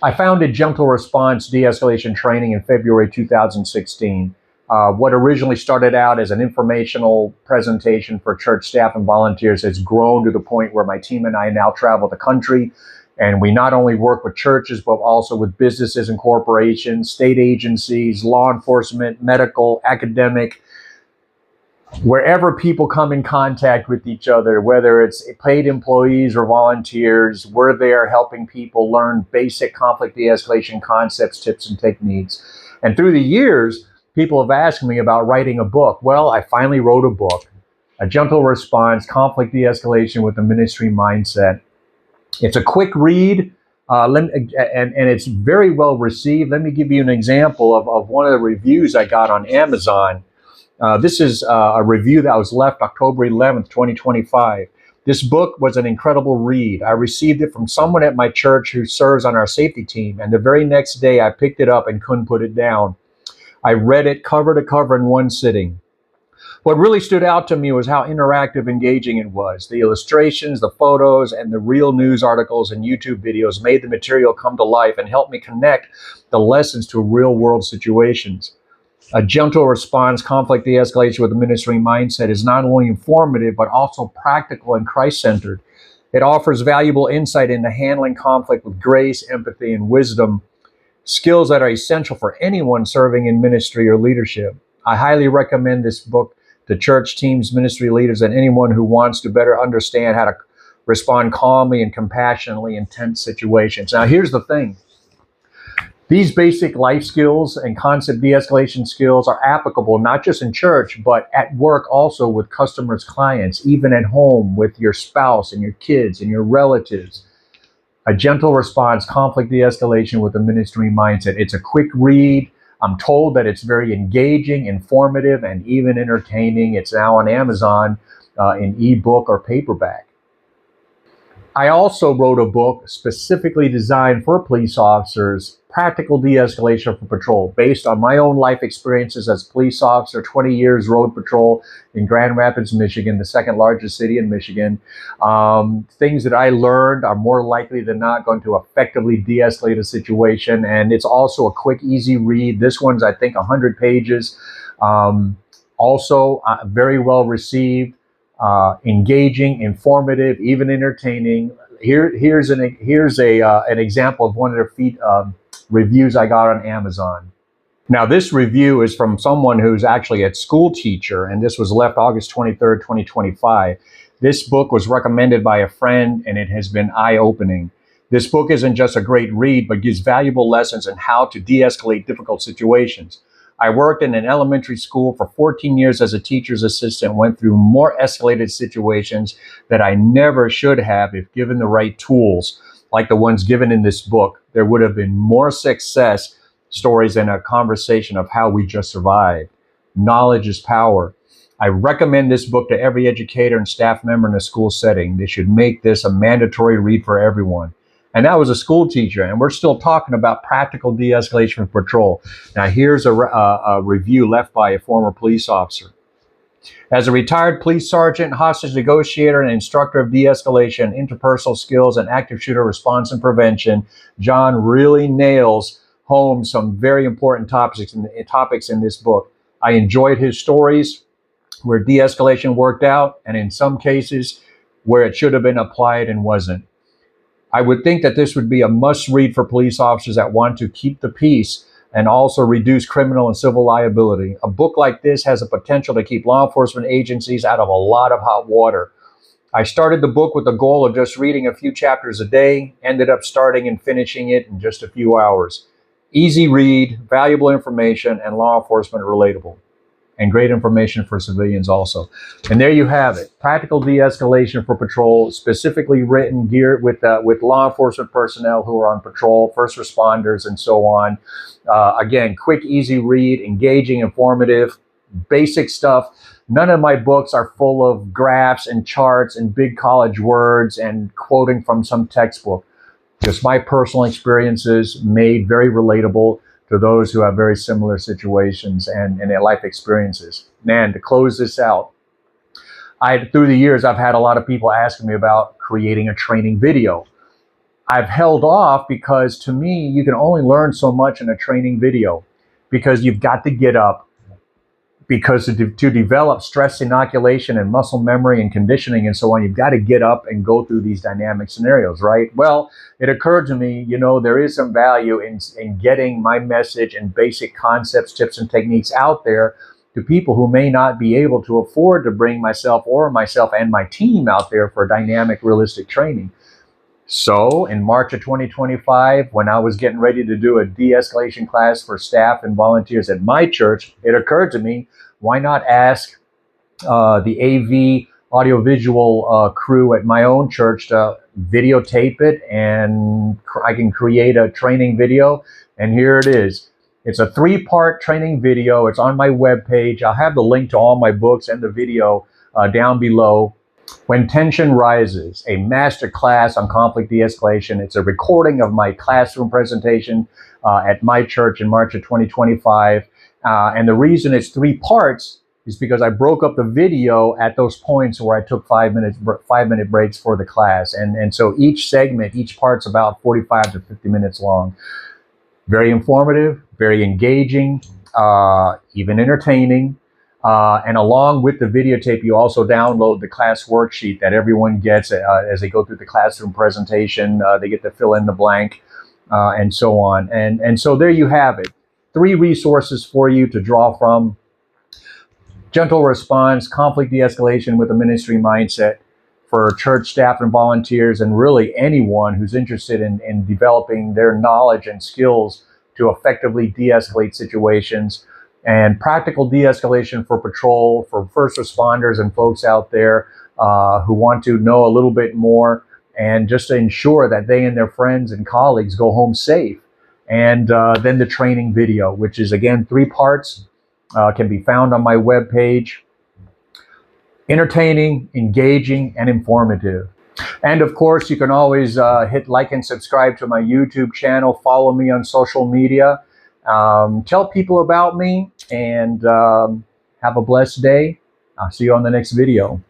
I founded Gentle Response De-escalation training in February 2016. What originally started out as an informational presentation for church staff and volunteers has grown to the point where my team and I now travel the country, and we not only work with churches, but also with businesses and corporations, state agencies, law enforcement, medical, academic, wherever people come in contact with each other, whether it's paid employees or volunteers, we're there helping people learn basic conflict de-escalation concepts, tips, and techniques. And through the years, people have asked me about writing a book. Well, I finally wrote a book, A Gentle Response, Conflict De-escalation with a Ministry Mindset. It's a quick read, and it's very well received. Let me give you an example of one of the reviews I got on Amazon. This is a review that was left October 11th, 2025. This book was an incredible read. I received it from someone at my church who serves on our safety team, and the very next day I picked it up and couldn't put it down. I read it cover to cover in one sitting. What really stood out to me was how interactive, engaging it was. The illustrations, the photos, and the real news articles and YouTube videos made the material come to life and helped me connect the lessons to real-world situations. A Gentle Response, Conflict De-escalation with a Ministry Mindset is not only informative, but also practical and Christ-centered. It offers valuable insight into handling conflict with grace, empathy, and wisdom, skills that are essential for anyone serving in ministry or leadership. I highly recommend this book to church teams, ministry leaders, and anyone who wants to better understand how to respond calmly and compassionately in tense situations. Now, here's the thing. These basic life skills and concept de-escalation skills are applicable not just in church, but at work also with customers, clients, even at home with your spouse and your kids and your relatives. A Gentle Response, Conflict De-escalation with a Ministry Mindset. It's a quick read. I'm told that it's very engaging, informative, and even entertaining. It's now on Amazon in ebook or paperback. I also wrote a book specifically designed for police officers, Practical De-escalation for Patrol, based on my own life experiences as a police officer, 20 years road patrol in Grand Rapids, Michigan, the second largest city in Michigan. Things that I learned are more likely than not going to effectively de-escalate a situation. And it's also a quick, easy read. This one's, I think, 100 pages. Also very well received, engaging, informative, even entertaining. Here's an example of one of the reviews I got on Amazon. Now, this review is from someone who's actually a school teacher, and this was left August 23rd, 2025. This book was recommended by a friend, and it has been eye-opening. This book isn't just a great read, but gives valuable lessons on how to de-escalate difficult situations. I worked in an elementary school for 14 years as a teacher's assistant, went through more escalated situations that I never should have if given the right tools, like the ones given in this book. There would have been more success stories than a conversation of how we just survived. Knowledge is power. I recommend this book to every educator and staff member in a school setting. They should make this a mandatory read for everyone. And that was a school teacher, and we're still talking about practical de-escalation for patrol. Now, here's a review left by a former police officer. As a retired police sergeant, hostage negotiator, and instructor of de-escalation, interpersonal skills, and active shooter response and prevention, John really nails home some very important topics in this book. I enjoyed his stories where de-escalation worked out, and in some cases where it should have been applied and wasn't. I would think that this would be a must-read for police officers that want to keep the peace and also reduce criminal and civil liability. A book like this has the potential to keep law enforcement agencies out of a lot of hot water. I started the book with the goal of just reading a few chapters a day, ended up starting and finishing it in just a few hours. Easy read, valuable information, and law enforcement relatable. And great information for civilians also. And there you have it. Practical de-escalation for patrol, specifically written, geared with law enforcement personnel who are on patrol, first responders, and so on. Again, quick, easy read, engaging, informative, basic stuff. None of my books are full of graphs and charts and big college words and quoting from some textbook. Just my personal experiences made very relatable to those who have very similar situations and their life experiences. Man, to close this out, through the years, I've had a lot of people asking me about creating a training video. I've held off because to me, you can only learn so much in a training video because you've got to get up. Because to develop stress inoculation and muscle memory and conditioning and so on, you've got to get up and go through these dynamic scenarios, right? Well, it occurred to me, there is some value in getting my message and basic concepts, tips, and techniques out there to people who may not be able to afford to bring myself and my team out there for dynamic, realistic training. So in March of 2025, when I was getting ready to do a de-escalation class for staff and volunteers at my church, it occurred to me, why not ask the AV audiovisual crew at my own church to videotape it, and I can create a training video. And here it is. It's a 3-part training video. It's on my webpage. I'll have the link to all my books and the video down below. When Tension Rises, a master class on conflict de-escalation. It's a recording of my classroom presentation at my church in March of 2025. And the reason it's 3 parts is because I broke up the video at those points where I took 5-minute breaks for the class. And so each segment, each part's about 45 to 50 minutes long. Very informative, very engaging, even entertaining. And along with the videotape, you also download the class worksheet that everyone gets as they go through the classroom presentation. They get to fill in the blank and so on. And so there you have it. 3 resources for you to draw from. Gentle response, conflict de-escalation with a ministry mindset for church staff and volunteers, and really anyone who's interested in developing their knowledge and skills to effectively de-escalate situations. And practical de-escalation for patrol, for first responders and folks out there who want to know a little bit more, and just to ensure that they and their friends and colleagues go home safe. And then the training video, which is again 3 parts, can be found on my webpage. Entertaining, engaging, and informative. And of course, you can always hit like and subscribe to my YouTube channel, follow me on social media. Tell people about me, and have a blessed day. I'll see you on the next video.